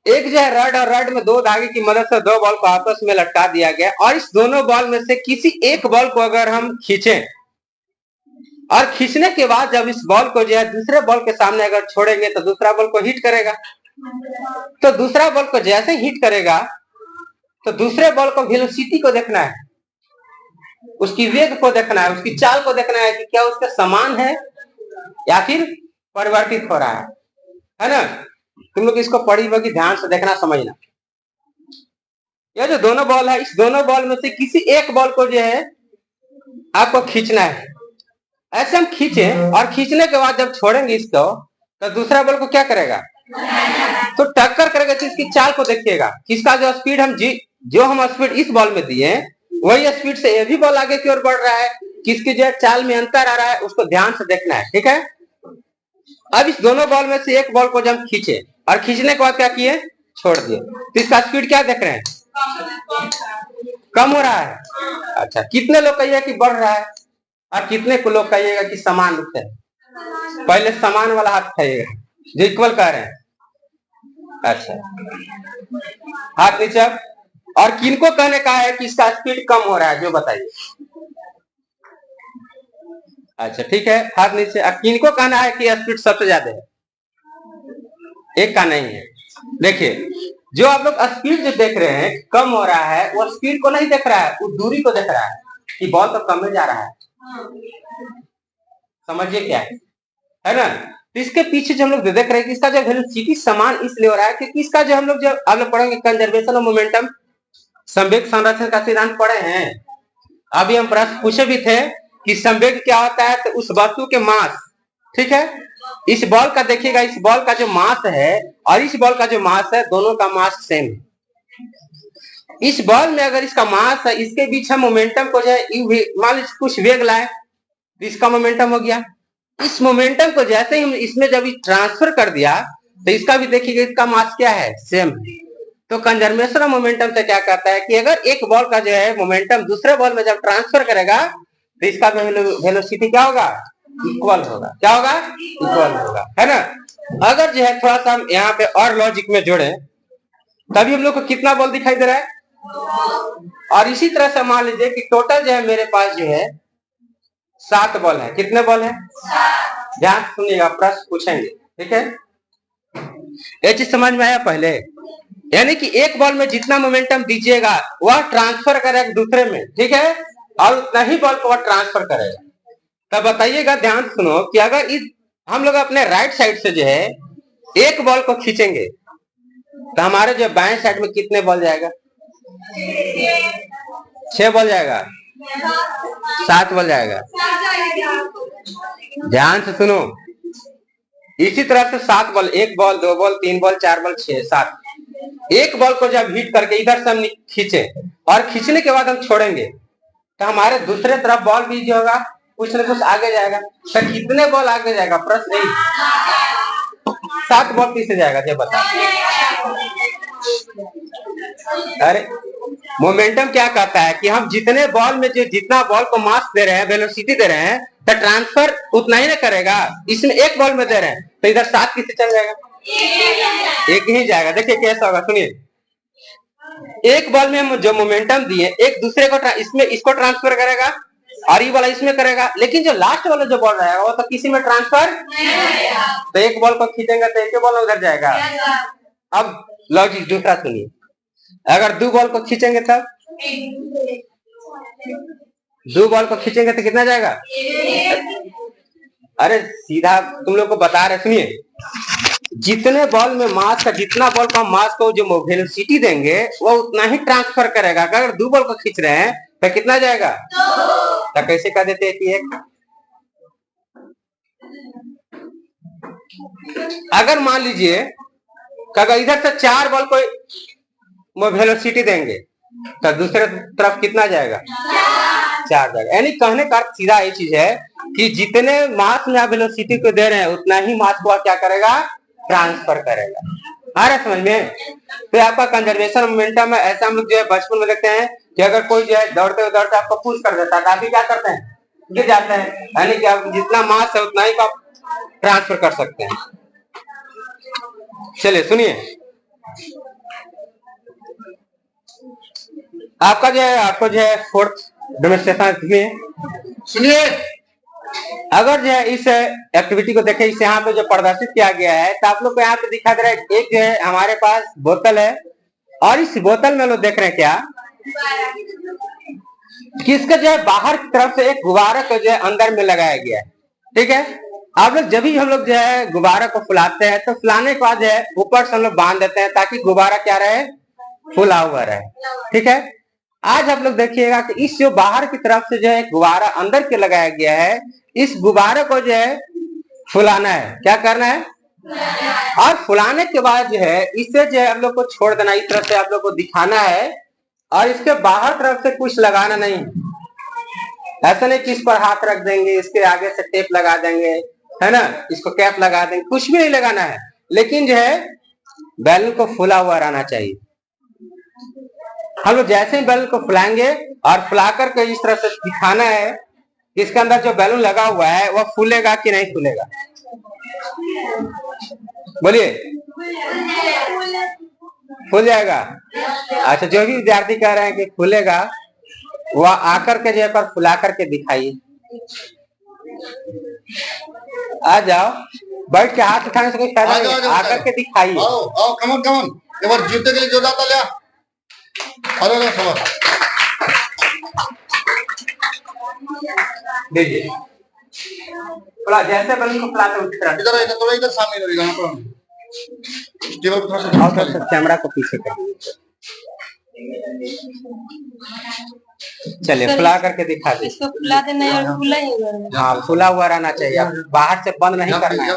एक जो है रड और रड में दो धागे की मदद से दो बॉल को आपस में लटका दिया गया और इस दोनों बॉल में से किसी एक बॉल को अगर हम खींचें और खींचने के बाद जब इस बॉल को जो है दूसरे बॉल के सामने अगर छोड़ेंगे तो दूसरा बॉल को हिट करेगा। तो दूसरा बॉल को जैसे हिट करेगा तो दूसरे बॉल को वेलोसिटी को देखना है, उसकी वेग को देखना है, उसकी चाल को देखना है कि क्या उसके समान है या फिर परिवर्तित हो रहा है ना। तुम लोग इसको पढ़ी होगी, ध्यान से देखना समझना। ये जो दोनों बॉल है, इस दोनों बॉल में से किसी एक बॉल को जो है आपको खींचना है। ऐसे हम खींचे और खींचने के बाद जब छोड़ेंगे इसको तो दूसरा बॉल को क्या करेगा, तो टक्कर करेगा। तो इसकी चाल को देखिएगा, किसका जो स्पीड हम स्पीड इस बॉल में दिए वही स्पीड से ये भी बॉल आगे की ओर बढ़ रहा है। किसकी जो चाल में अंतर आ रहा है उसको ध्यान से देखना है, ठीक है। अब इस दोनों बॉल में से एक बॉल को जब खींचे और खींचने के बाद क्या किए, छोड़ दिए, तो इसका स्पीड क्या देख रहे हैं, कम हो रहा है। अच्छा, कितने लोग कहिए कि बढ़ रहा है और कितने को लोग कहिएगा कि समान रूप से। पहले समान वाला हाथ उठाइएगा जो इक्वल कह रहे हैं। अच्छा, हाथ नीचे। और किनको कहने का है कि इसका स्पीड कम हो रहा है, जो बताइए। अच्छा ठीक है, हाथ नीचे। अब किनको कहना है कि स्पीड सबसे ज्यादा है, एक का नहीं है। देखिए, जो आप लोग स्पीड जो देख रहे हैं कम हो रहा है, वो स्पीड को नहीं देख रहा है, वो दूरी को देख रहा है कि बॉल तो कम में जा रहा है। समझिए क्या है ना। तो इसके पीछे जो हम लोग देख रहे हैं कि इसका जो वेलोसिटी समान इसलिए हो रहा है क्योंकि इसका जो हम लोग पढ़ेंगे कंजर्वेशन ऑफ मोमेंटम, संवेग संरक्षण का सिद्धांत पढ़े हैं। अभी हम प्रश्न पूछे भी थे कि संवेग क्या होता है, तो उस वस्तु के मास, ठीक है। इस बॉल का देखिएगा, इस बॉल का जो मास है और इस बॉल का जो मास है, दोनों का मास सेम है। इस बॉल में अगर इसका मास है, इसके बीच हम मोमेंटम को जो है मान लीजिए कुछ वेग लाए तो इसका मोमेंटम हो गया। इस मोमेंटम को जैसे ही इसमें जब ट्रांसफर कर दिया तो इसका भी देखिएगा, इसका मास क्या है, सेम है। तो कंजर्वेशन ऑफ मोमेंटम से क्या कहता है कि अगर एक बॉल का जो है मोमेंटम दूसरे बॉल में जब ट्रांसफर करेगा तो इसका वेलोसिटी क्या होगा, इक्वल होगा। क्या होगा, इक्वल होगा, है ना। अगर जो है थोड़ा सा हम यहाँ पे और लॉजिक में जोड़े तभी हम लोग को कितना बॉल दिखाई दे रहा है। और इसी तरह से मान लीजिए कि टोटल जो है मेरे पास जो है 7 बॉल है। कितने बॉल है, ध्यान सुनिएगा, प्रश्न पूछेंगे, ठीक है। ये चीज समझ में आया पहले, यानी कि एक बॉल में जितना मोमेंटम दीजिएगा वह ट्रांसफर करेगा दूसरे में, ठीक है, और उतना ही बॉल को वह ट्रांसफर करेगा। तब बताइएगा, ध्यान सुनो कि अगर हम लोग अपने राइट साइड से जो है एक बॉल को खींचेंगे तो हमारे जो बाएं साइड में कितने बॉल जाएगा, 6 बॉल जाएगा, 7 बॉल जाएगा। ध्यान से सुनो, इसी तरह से 7 ball, 1 ball, 2 ball, 3 ball, 4 ball, 6, 7। एक बॉल को जब हिट करके इधर से हम खींचे और खींचने के बाद हम छोड़ेंगे तो हमारे दूसरे तरफ बॉल भी जो होगा कुछ न कुछ आगे जाएगा। तो कितने बॉल आगे जाएगा, प्रश्न नहीं, 7 बॉल पीछे जाएगा, जब बता। अरे मोमेंटम क्या कहता है कि हम जितने बॉल में जो जितना बॉल को मास दे रहे हैं, वेलोसिटी दे रहे हैं, तो ट्रांसफर उतना ही ना करेगा। इसमें एक बॉल में दे रहे हैं तो इधर 7 किससे चल जाएगा, एक ही जाएगा। देखिए कैसा होगा, सुनिए। एक बॉल में हम जो मोमेंटम दिए एक दूसरे को इसमें इसको ट्रांसफर करेगा और ये वाला इसमें करेगा, लेकिन जो लास्ट वाला जो बॉल रहेगा वो तो किसी में ट्रांसफर नहीं। तो एक बॉल को खींचेंगे तो एक बॉल उधर जाएगा। अब लॉजिक दूसरा सुनिए, अगर 2 बॉल को खींचेंगे तब 2 बॉल को खींचेंगे तो कितना जाएगा। अरे सीधा तुम लोग को बता रहे, सुनिए। जितने बॉल में मास का, जितना बॉल का मास को जो वेलोसिटी देंगे वो उतना ही ट्रांसफर करेगा। अगर 2 बॉल को खींच रहे हैं तो कितना जाएगा, तो कैसे कह देते हैं कि एक। अगर मान लीजिए अगर इधर से 4 बॉल को वेलोसिटी देंगे तो दूसरे तरफ कितना जाएगा, 4 जाएगा। यानी कहने का सीधा ये चीज है कि जितने मास में आप वेलोसिटी को दे रहे हैं उतना ही मास को क्या करेगा, ट्रांसफर करेगा। आ रहा समझ में। तो आपका कंजर्वेशन मोमेंटम है। ऐसा हम लोग जो है बचपन में देखते हैं कि अगर कोई जो है दौड़ते दौड़ते आपको पुश कर देता है तो आप क्या करते हैं, गिर जाते हैं। यानी कि आप जितना मास है उतना ही आप ट्रांसफर कर सकते हैं। चलिए सुनिए, आपका जो है, आपको जो है फोर्थ डेमोन्स्ट्रेशन में सुनिए, अगर जो है इस एक्टिविटी को देखें, इस यहाँ पे जो प्रदर्शित किया गया है, तो आप लोग को यहाँ पे दिखा दे रहा है, एक जो है हमारे पास बोतल है, और इस बोतल में लोग देख रहे हैं क्या कि इसका जो है बाहर की तरफ से एक गुब्बारा को जो है अंदर में लगाया गया है। ठीक है, आप लोग जब भी हम लोग जो है गुब्बारा को फुलाते हैं, तो फुलाने के बाद जो है ऊपर से हम लोग बांध देते हैं ताकि गुब्बारा क्या रहे, फुला हुआ रहे। ठीक है, आज आप लोग देखिएगा कि इस जो बाहर की तरफ से जो है गुब्बारा अंदर के लगाया गया है, इस गुब्बारे को जो है फुलाना है। क्या करना है, और फुलाने के बाद जो है इसे जो है आप लोग को छोड़ देना, इस तरह से आप लोग को दिखाना है, और इसके बाहर तरफ से कुछ लगाना नहीं। ऐसा नहीं कि इस पर हाथ रख देंगे, इसके आगे से टेप लगा देंगे, है ना, इसको कैप लगा देंगे, कुछ भी नहीं लगाना है, लेकिन जो है बैलून को फुला हुआ रहना चाहिए। हम लोग जैसे ही बैलून को फुलाएंगे और फुला करके इस तरह से दिखाना है कि इसके अंदर जो बैलून लगा हुआ है वह फूलेगा कि नहीं फूलेगा। बोलिए, फूल जाएगा। अच्छा, जो भी विद्यार्थी कह रहे हैं कि फूलेगा, वह आकर के जगह पर फुला करके दिखाइए। आ जाओ, बैठ के हाथ उठाने से कोई फायदा नहीं, आकर के दिखाइए। कमन कमन, एक बार जीतने के लिए जोरदार तालियां। अरे सवाल दीजिए, फुला जैसे बैलून को फुलाते हैं उसी तरह। इधर थोड़ा इधर सामने रहेगा, यहाँ पर टेबल को थोड़ा सा कैमरा को पीछे कर। चलिए फुला करके दिखा दे। इसको फुला देना है और फुला ही रहना। हाँ, फुला हुआ रहना चाहिए, बाहर से बंद नहीं करना है।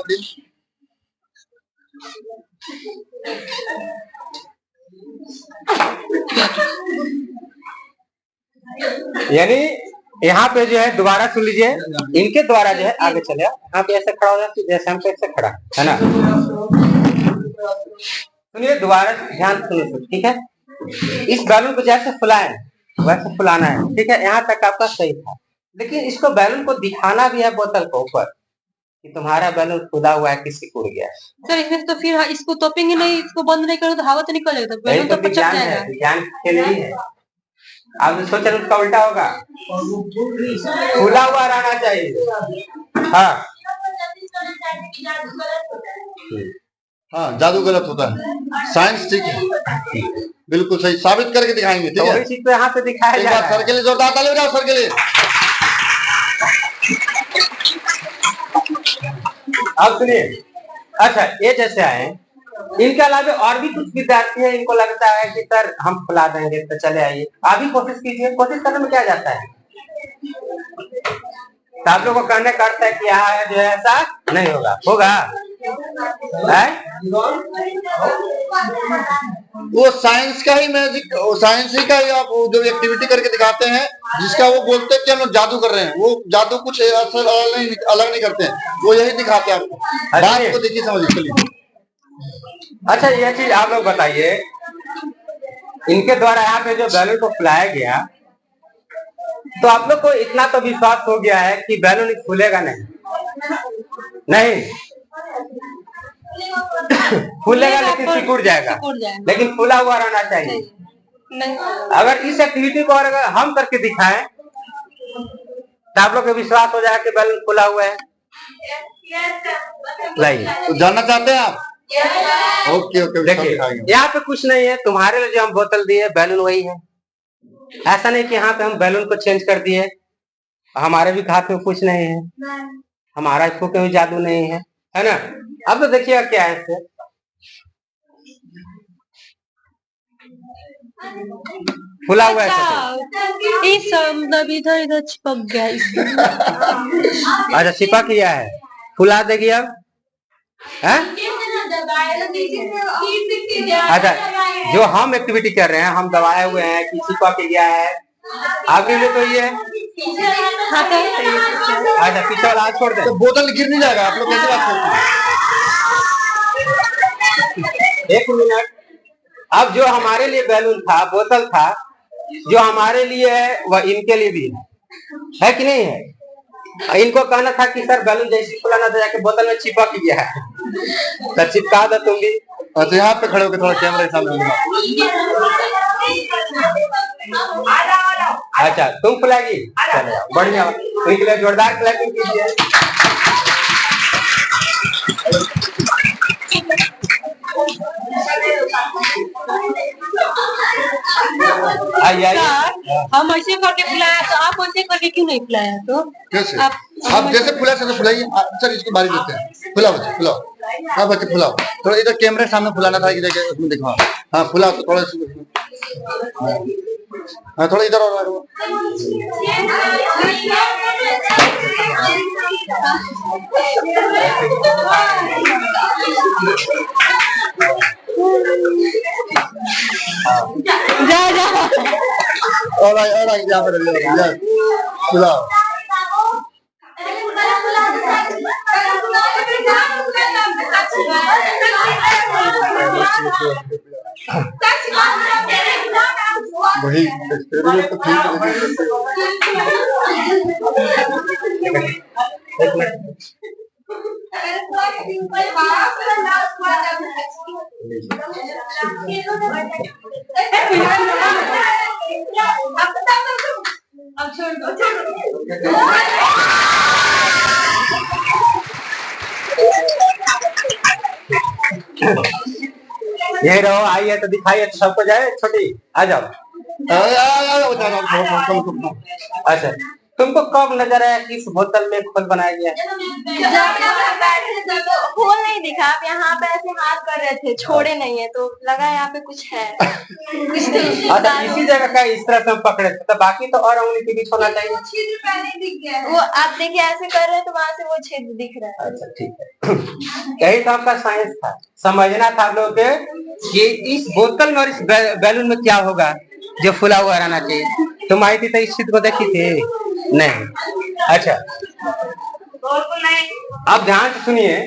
यानी यहाँ पे जो है दोबारा सुन लीजिए, इनके द्वारा जो है आगे चले, यहाँ पे ऐसे खड़ा हो जाए जैसे हम ऐसे खड़ा है ना। सुनिए, दोबारा ध्यान सुनो, ठीक है। इस बैलून को जैसे फुलाएं वैसे फुलाना है। ठीक है, यहाँ तक आपका सही था, लेकिन इसको बैलून को दिखाना भी है बोतल को ऊपर कि तुम्हारा बैलून फुला हुआ है, किसी उड़ गया है। सर इसमें तो फिर इसको तोपेंगे नहीं, इसको बंद नहीं करो तो हवा तो निकल जाएगा, बैलून तो पचक जाएगा। विज्ञान के लिए है, आप सोच रहे उसका उल्टा होगा, फुला हुआ रहना चाहिए। हाँ हाँ, जादू गलत होता है, साइंस ठीक है, बिल्कुल सही साबित करके दिखाएंगे। ठीक है, चीज तो यहाँ पे दिखाया जा रहा है। सर के लिए जोरदार ताली बजाओ, सर के लिए। अब सुनिए, अच्छा ये जैसे आए, इनके अलावा और भी कुछ विद्यार्थी है, इनको लगता है कि सर हम फुला देंगे, तो चले आइए आप भी कोशिश कीजिए। कोशिश करने में क्या जाता है, तो आप लोग को कहने का अर्थ है कि यहाँ जो है ऐसा नहीं होगा, होगा वो साइंस का ही मैजिक, साइंस ही का ही आप जो एक्टिविटी करके दिखाते हैं, जिसका वो बोलते हैं कि हम लोग जादू कर रहे हैं, वो जादू कुछ अलग नहीं करते हैं, वो यही दिखाते हैं आपको। बात को देखिए, समझिए। चलिए, अच्छा ये चीज आप लोग बताइए, इनके द्वारा यहाँ पे जो बैलून को फुलाया गया, तो आप लोग को इतना तो विश्वास हो गया है कि बैलून फूलेगा नहीं फूलेगा लेकिन सिकुड़ जाएगा, लेकिन फूला हुआ रहना चाहिए। नहीं, अगर इस एक्टिविटी को अगर हम करके दिखाएं तो आप लोग को विश्वास हो जाएगा कि बैलून फूला हुआ है। नहीं, तो जानना चाहते हैं आप? ओके ओके, देखिए यहाँ पे कुछ नहीं है, तुम्हारे लिए जो हम बोतल दिए बैलून वही है। ऐसा नहीं कि यहाँ पे हम बैलून को चेंज कर दिए, हमारे भी हाथ में कुछ नहीं है, हमारा इसको कोई जादू नहीं है, है ना। अब तो देखिएगा क्या है, इससे फुला हुआ है, इस मतलब इधर इधर चिपक गया इसमें। अच्छा चिपक गया है, फुला देगी अब है? अच्छा, जो हम एक्टिविटी कर रहे हैं, हम दबाए हुए हैं कि चिपक गया है, आपके लिए तो ये अच्छा पीछे वाला छोड़ दे, तो बोतल गिर नहीं जाएगा। आप लोग कैसे बात करते हैं? एक मिनट, अब जो हमारे लिए बैलून था, बोतल था, जो हमारे लिए है वह इनके लिए भी है कि नहीं है? इनको कहना था कि सर बैलून जैसे फुलाना था जाके बोतल में चिपक गया है, तो चिपका दो तुम भी। अच्छा यहाँ पे खड़े होकर थोड़ा कैमरे के सामने दिखाओ। अच्छा तुम फुलाएगी, चलो बढ़िया, उनके लिए जोरदार क्लैपिंग कीजिए। आइए हम ऐसे करके फुलाया तो आप वैसे करके क्यों नहीं फुलाया? तो कैसे आप जैसे फुला सकते फुलाइए। सर इसको बारी देते हैं, फुलाओ बच्चे फुलाओ। हाँ बच्चे फुलाओ, थोड़ा इधर कैमरे के सामने फुलाना था, इधर उसमें दिखाओ। हाँ फुलाओ तो थोड़ा, हाँ थोड़ा इधर और जा जा और यहाँ पर फुलाओ। वही तो अब छोड़ दो। यही रहो, आइए तो दिखाइए तो सबको जाए। छोटी आ जाओ। अच्छा तुमको कब नजर आया कि इस बोतल में खोल बनाया गया? खोल नहीं दिखा, आप यहाँ पे ऐसे हाथ कर रहे थे, छोड़े नहीं है तो लगा यहाँ पे कुछ है। अच्छा इसी जगह का इस तरह से हम पकड़े थे, तो बाकी तो और उंगली के बीच होना चाहिए। वो आप देखिए ऐसे कर रहे हैं तो वहां से वो छेद दिख रहा है। अच्छा ठीक है। यही तो आपका साइंस था, समझना था आप लोग कि इस बोतल में और इस बैलून में क्या होगा जो फुला हुआ रहना चाहिए। तुम आई थी तो इस चीज को देखी थी नहीं? अच्छा अब ध्यान से सुनिए।